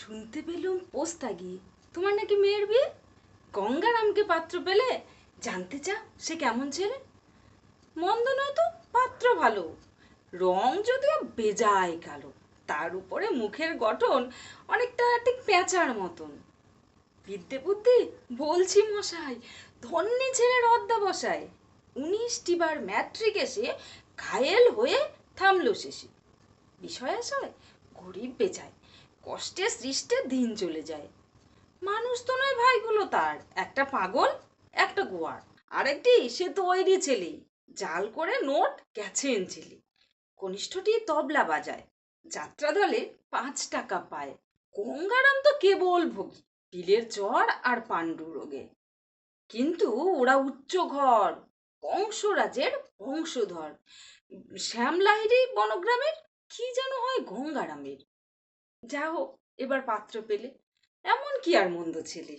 শুনতে পেলুম পোস্তা গিয়ে তোমার নাকি মেয়ের বিয়ে। গঙ্গারামকে পাত্র পেলে? জানতে চাও সে কেমন ছেলে? মন্দ নয় তো, পাত্র ভালো। রং যদিও বেজায় কালো, তার উপরে মুখের গঠন অনেকটা ঠিক পেঁচার মতন। বিদ্যে বুদ্ধি বলছি মশাই, ধন্যী ছেলের অধ্যবসায়। 19টি বার ম্যাট্রিক এসে ঘায়েল হয়ে থামলো শেষে। বিষয় আশয় গরিব বেচায়, কষ্টে সৃষ্টে দিন চলে যায়। মানুষ তো নয় ভাইগুলো তার, একটা পাগল একটা গোয়ার, আরেকটি সে তৈরি ছেলে, জাল করে নোট গেছেন ছেলে। কনিষ্ঠটি তবলা বাজায়, যাত্রা দলে 5 টাকা পায়। গঙ্গারাম তো কেবল ভোগী, পিলের জ্বর আর পাণ্ডু রোগে। কিন্তু ওরা উচ্চ ঘর, কংসরাজের বংশধর। শ্যামলাহিড়ী বনগ্রামের, কি যেন হয় গঙ্গারামের। যা হোক, এবার পাত্র পেলে, এমন কি আর মন্দ ছেলে।